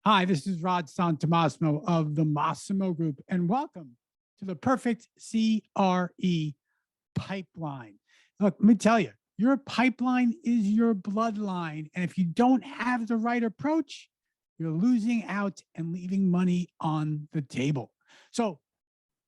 Hi, this is Rod Santomassimo of the Massimo Group, and welcome to the Perfect CRE Pipeline. Look, let me tell you, your pipeline is your bloodline. And if you don't have the right approach, you're losing out and leaving money on the table. So,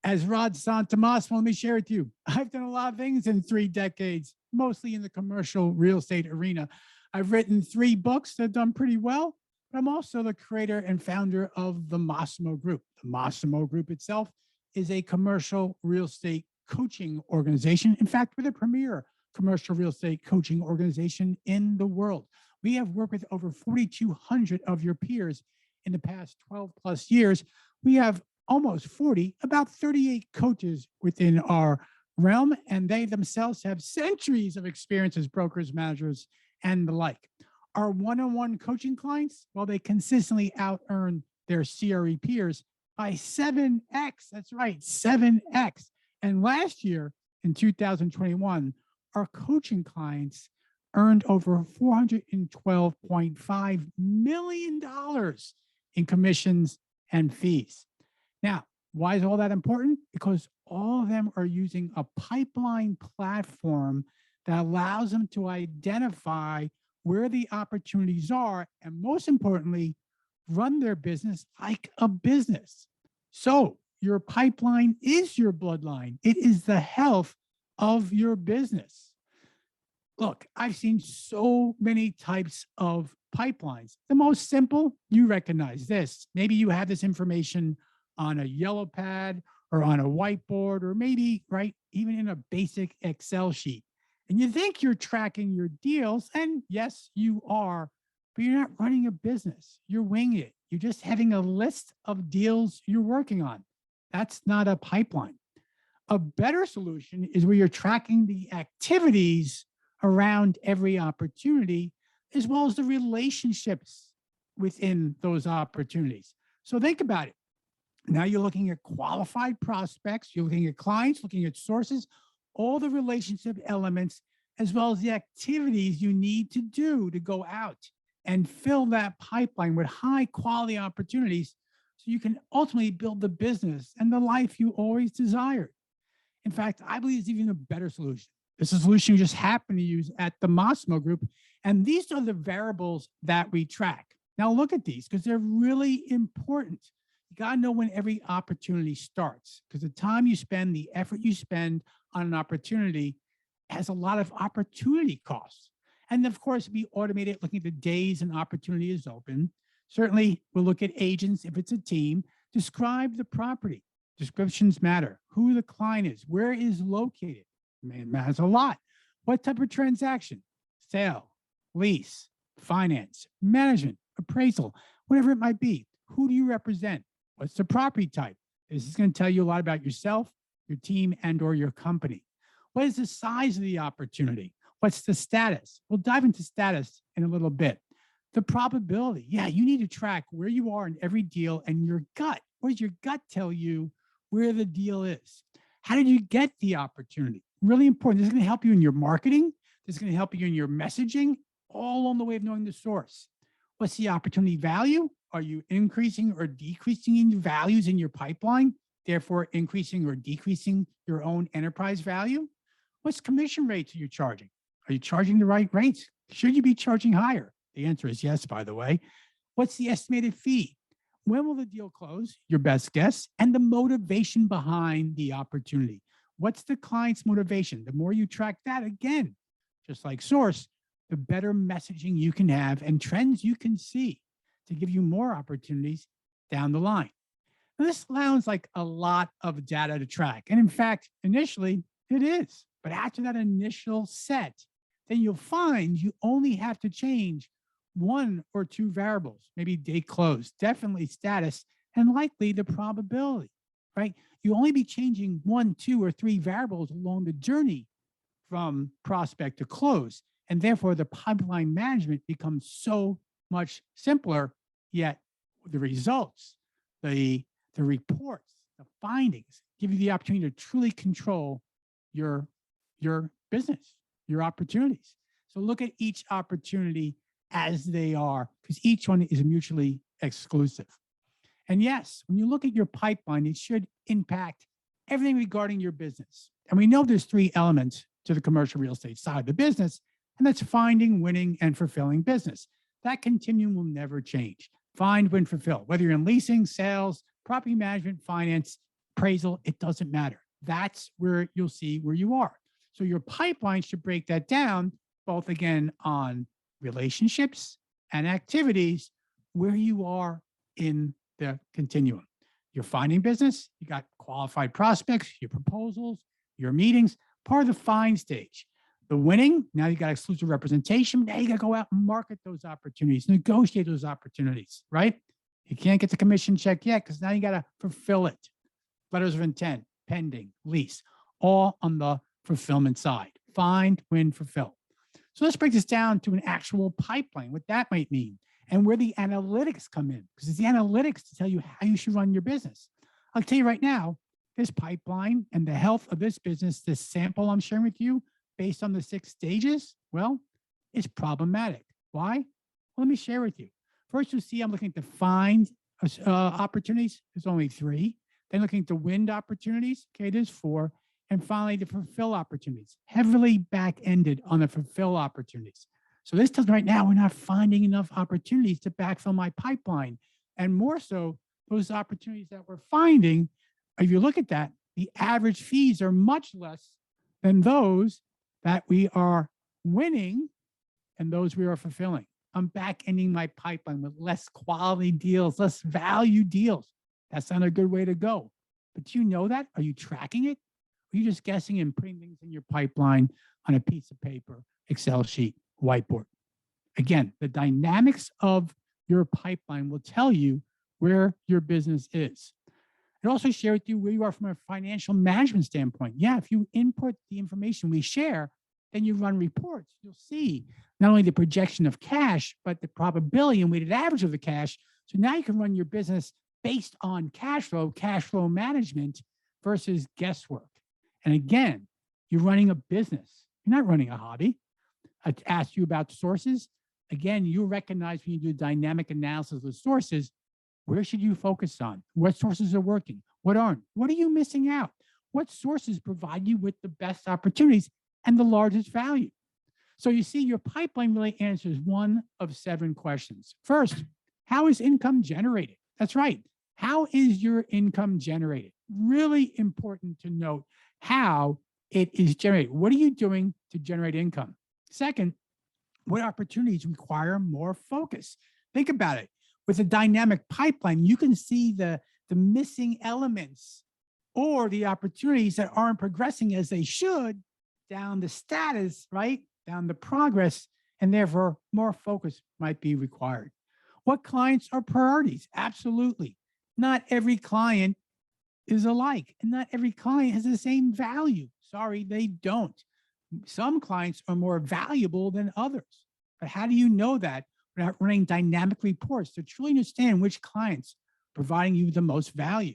as Rod Santomassimo, let me share with you, I've done a lot of things in 3 decades, mostly in the commercial real estate arena. I've written 3 books that have done pretty well. But I'm also the creator and founder of the Massimo Group. The Massimo Group itself is a commercial real estate coaching organization. In fact, we're the premier commercial real estate coaching organization in the world. We have worked with over 4,200 of your peers in the past 12 plus years. We have almost 40, about 38 coaches within our realm, and they themselves have centuries of experience as brokers, managers, and the like. Our one-on-one coaching clients, well, they consistently out earn their CRE peers by 7x. That's right, 7x. And last year, in 2021, our coaching clients earned over $412.5 million in commissions and fees. Now, why is all that important? Because all of them are using a pipeline platform that allows them to identify where the opportunities are, and most importantly, run their business like a business. So your pipeline is your bloodline. It is the health of your business. Look, I've seen so many types of pipelines. The most simple, you recognize this. Maybe you have this information on a yellow pad or on a whiteboard, or maybe, right, even in a basic Excel sheet. And you think you're tracking your deals, and yes, you are, but you're not running a business. You're winging it. You're just having a list of deals you're working on. That's not a pipeline. A better solution is where you're tracking the activities around every opportunity, as well as the relationships within those opportunities. So think about it. Now you're looking at qualified prospects, you're looking at clients, looking at sources, all the relationship elements, as well as the activities you need to do to go out and fill that pipeline with high quality opportunities so you can ultimately build the business and the life you always desired. In fact, I believe it's even a better solution. It's a solution you just happen to use at the Massimo Group. And these are the variables that we track. Now look at these because they're really important. You got to know when every opportunity starts, because the time you spend, the effort you spend on an opportunity has a lot of opportunity costs. And of course, we automate it looking at the days an opportunity is open. Certainly, we'll look at agents if it's a team. Describe the property. Descriptions matter. Who the client is, where it is located. It matters a lot. What type of transaction? Sale, lease, finance, management, appraisal, whatever it might be. Who do you represent? What's the property type? This is going to tell you a lot about yourself, your team, and or your company. What is the size of the opportunity? What's the status? We'll dive into status in a little bit. The probability. Yeah, you need to track where you are in every deal and your gut. What does your gut tell you where the deal is? How did you get the opportunity? Really important. This is going to help you in your marketing. This is going to help you in your messaging, all along the way of knowing the source. What's the opportunity value? Are you increasing or decreasing in values in your pipeline, therefore increasing or decreasing your own enterprise value? What's commission rates are you charging? Are you charging the right rates? Should you be charging higher? The answer is yes, by the way. What's the estimated fee? When will the deal close? Your best guess. And the motivation behind the opportunity. What's the client's motivation? The more you track that, again, just like source, the better messaging you can have and trends you can see to give you more opportunities down the line. Now, this sounds like a lot of data to track. And in fact, initially it is. But after that initial set, then you'll find you only have to change 1 or 2 variables, maybe date close, definitely status, and likely the probability, right? You only be changing 1, 2, or 3 variables along the journey from prospect to close. And therefore, the pipeline management becomes so much simpler, yet the results, the reports, the findings give you the opportunity to truly control your business, your opportunities. So look at each opportunity as they are, because each one is mutually exclusive. And yes, when you look at your pipeline, it should impact everything regarding your business. And we know there's three elements to the commercial real estate side of the business, and that's finding, winning, and fulfilling business. That continuum will never change. Find, win, fulfill. Whether you're in leasing, sales, property management, finance, appraisal, it doesn't matter. That's where you'll see where you are. So your pipeline should break that down, both again on relationships and activities, where you are in the continuum. You're finding business, you got qualified prospects, your proposals, your meetings, part of the find stage. The winning, now you got exclusive representation. Now you got to go out and market those opportunities, negotiate those opportunities, right? You can't get the commission check yet because now you got to fulfill it. Letters of intent, pending, lease, all on the fulfillment side. Find, win, fulfill. So let's break this down to an actual pipeline, what that might mean, and where the analytics come in, because it's the analytics to tell you how you should run your business. I'll tell you right now, this pipeline and the health of this business, this sample I'm sharing with you, based on the 6 stages, well, it's problematic. Why? Well, let me share with you. First, you'll see I'm looking to find opportunities. There's only 3. Then looking to win opportunities. Okay, there's 4. And finally, to fulfill opportunities. Heavily back-ended on the fulfill opportunities. So this tells me right now we're not finding enough opportunities to backfill my pipeline. And more so, those opportunities that we're finding, if you look at that, the average fees are much less than those that we are winning and those we are fulfilling. I'm back-ending my pipeline with less quality deals, less value deals. That's not a good way to go. But do you know that? Are you tracking it? Or are you just guessing and putting things in your pipeline on a piece of paper, Excel sheet, whiteboard? Again, the dynamics of your pipeline will tell you where your business is. It also share with you where you are from a financial management standpoint. Yeah, if you input the information we share, then you run reports. You'll see not only the projection of cash, but the probability and weighted average of the cash. So now you can run your business based on cash flow management versus guesswork. And again, you're running a business. You're not running a hobby. I asked you about sources. Again, you recognize when you do dynamic analysis of the sources, where should you focus on? What sources are working? What aren't? What are you missing out? What sources provide you with the best opportunities and the largest value? So you see, your pipeline really answers 1 of 7 questions. First, how is income generated? That's right. How is your income generated? Really important to note how it is generated. What are you doing to generate income? Second, what opportunities require more focus? Think about it. With a dynamic pipeline, you can see the missing elements or the opportunities that aren't progressing as they should down the status, right? Down the progress, and therefore more focus might be required. What clients are priorities? Absolutely. Not every client is alike, and not every client has the same value. Sorry, they don't. Some clients are more valuable than others. But how do you know that without running dynamic reports to truly understand which clients are providing you the most value?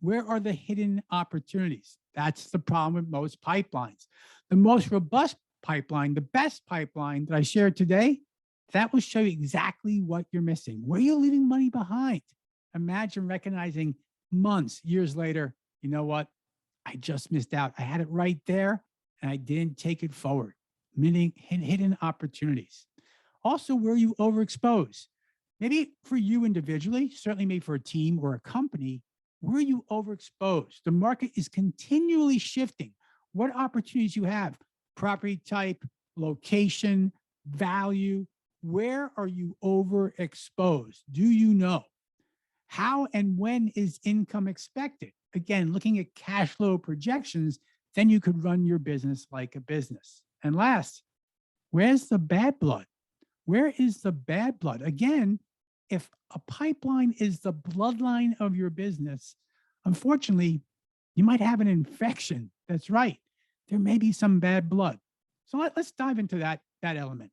Where are the hidden opportunities? That's the problem with most pipelines. The most robust pipeline, the best pipeline that I shared today, that will show you exactly what you're missing. Where you're leaving money behind. Imagine recognizing months, years later, you know what? I just missed out. I had it right there and I didn't take it forward. Meaning hidden opportunities. Also, where you overexpose. Maybe for you individually, certainly maybe for a team or a company, where you overexposed. The market is continually shifting. What opportunities you have? Property type, location, value. Where are you overexposed? Do you know? How and when is income expected? Again, looking at cash flow projections, then you could run your business like a business. And last, where's the bad blood? Where is the bad blood? Again, if a pipeline is the bloodline of your business, unfortunately, you might have an infection. That's right. There may be some bad blood. So let's dive into that element.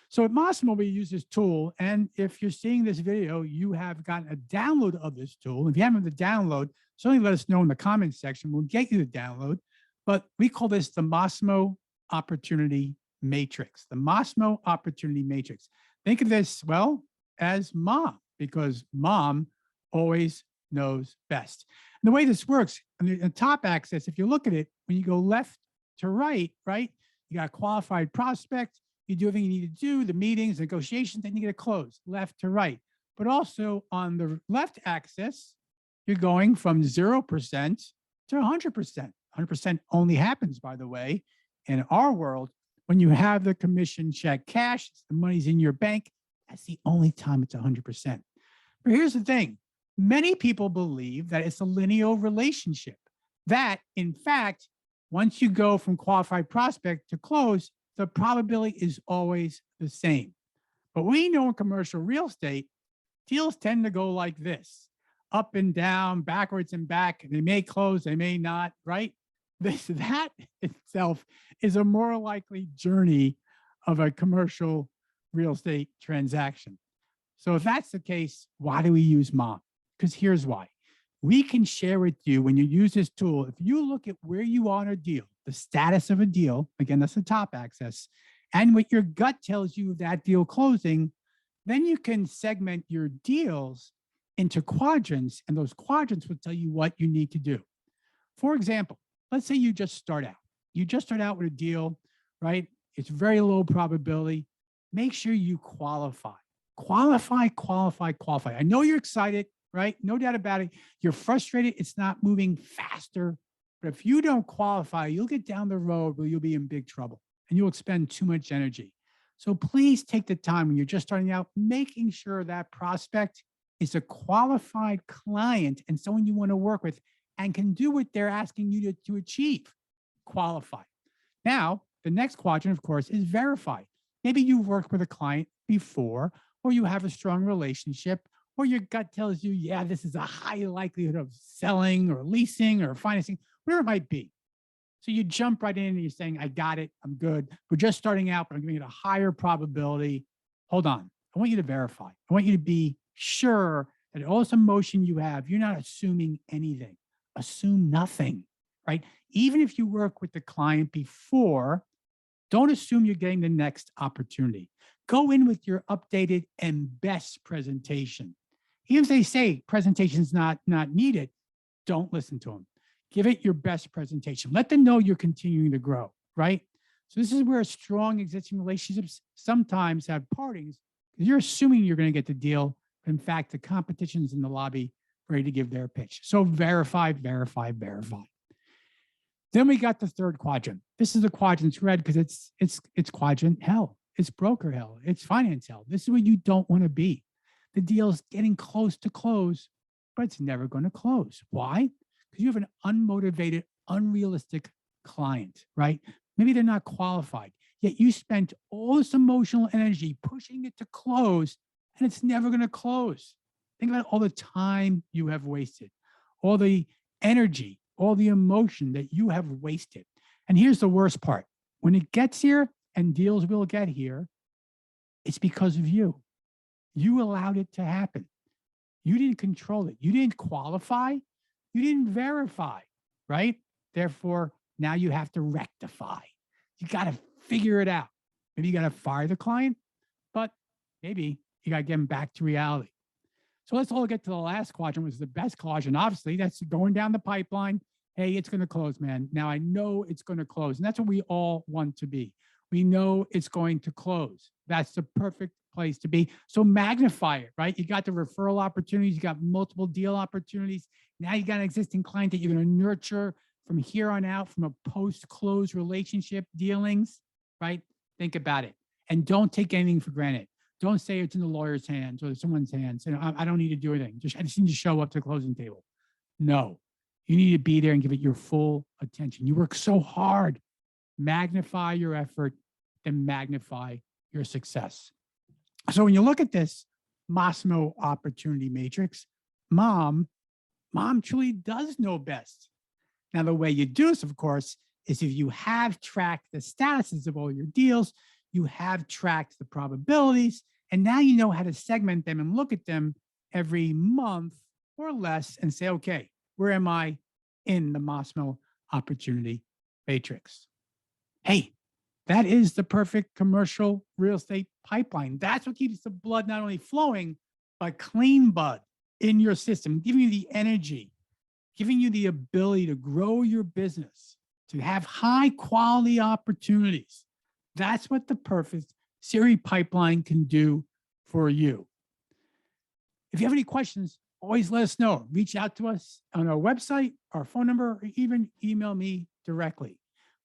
So at Mossimo, we use this tool. And if you're seeing this video, you have gotten a download of this tool. If you haven't the download, certainly let us know in the comments section. We'll get you the download. But we call this the Mossimo Opportunity Matrix. The Mossimo Opportunity Matrix. Think of this, well, as mom. because mom always knows best. And the way this works on the top axis, if you look at it, when you go left to right, you got a qualified prospect, you do everything you need to do, the meetings, negotiations, then you get a close, left to right. But also on the left axis, you're going from 0% to 100%. 100% only happens, by the way, in our world when you have the commission check cash, the money's in your bank. That's the only time it's 100%. But here's the thing. Many people believe that it's a linear relationship, that in fact, once you go from qualified prospect to close, the probability is always the same. But we know in commercial real estate, deals tend to go like this, up and down, backwards and back. They may close, they may not, right? That itself is a more likely journey of a commercial real estate transaction. So if that's the case, why do we use Mom? Because here's why. We can share with you when you use this tool, if you look at where you are on a deal, the status of a deal, again, that's the top axis, and what your gut tells you of that deal closing, then you can segment your deals into quadrants, and those quadrants will tell you what you need to do. For example, let's say you just start out. You just start out with a deal, right? It's very low probability. Make sure you qualify. Qualify. I know you're excited, right? No doubt about it. You're frustrated. It's not moving faster. But if you don't qualify, you'll get down the road where you'll be in big trouble and you'll expend too much energy. So please take the time when you're just starting out, making sure that prospect is a qualified client and someone you want to work with and can do what they're asking you to achieve. Qualify. Now, the next quadrant, of course, is verify. Maybe you've worked with a client before, or you have a strong relationship, or your gut tells you, yeah, this is a high likelihood of selling or leasing or financing, whatever it might be. So you jump right in and you're saying, I got it, I'm good. We're just starting out, but I'm giving it a higher probability. Hold on. I want you to verify. I want you to be sure that all this emotion you have, you're not assuming anything. Assume nothing, right? Even if you work with the client before, don't assume you're getting the next opportunity. Go in with your updated and best presentation. Even if they say presentation is not needed, don't listen to them. Give it your best presentation. Let them know you're continuing to grow, right? So this is where strong existing relationships sometimes have partings because you're assuming you're going to get the deal. But in fact, the competition's in the lobby ready to give their pitch. So verify. Then we got the third quadrant. This is the quadrant's red because it's quadrant hell. It's broker hell. It's finance hell. This is where you don't want to be. The deal's getting close to close, but it's never going to close. Why? Because you have an unmotivated, unrealistic client, right? Maybe they're not qualified, yet you spent all this emotional energy pushing it to close, and it's never going to close. Think about all the time you have wasted, all the energy, all the emotion that you have wasted. And here's the worst part. When it gets here, and deals will get here, it's because of you. You allowed it to happen. You didn't control it. You didn't qualify. You didn't verify, right? Therefore, now you have to rectify. You got to figure it out. Maybe you got to fire the client, but maybe you got to get them back to reality. So let's all get to the last quadrant, which is the best quadrant. Obviously, that's going down the pipeline. Hey, it's going to close, man. Now I know it's going to close. And that's what we all want to be. We know it's going to close. That's the perfect place to be. So magnify it, right? You got the referral opportunities. You got multiple deal opportunities. Now you got an existing client that you're going to nurture from here on out from a post-close relationship dealings, right? Think about it. And don't take anything for granted. Don't say it's in the lawyer's hands or someone's hands. I don't need to do anything. I just need to show up to the closing table. No, you need to be there and give it your full attention. You work so hard. Magnify your effort, then magnify your success. So when you look at this Maslow opportunity matrix, mom truly does know best. Now, the way you do this, of course, is if you have tracked the statuses of all your deals, you have tracked the probabilities, and now you know how to segment them and look at them every month or less and say, okay, where am I in the Maslow opportunity matrix? Hey, that is the perfect commercial real estate pipeline. That's what keeps the blood not only flowing, a clean bud in your system, giving you the energy, giving you the ability to grow your business, to have high quality opportunities. That's what the perfect Siri pipeline can do for you. If you have any questions, always let us know. Reach out to us on our website, our phone number, or even email me directly.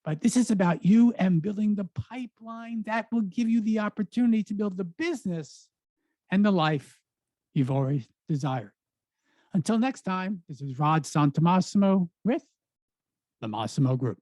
But this is about you and building the pipeline that will give you the opportunity to build the business and the life you've always desired. Until next time, this is Rod Santomassimo with the Massimo Group.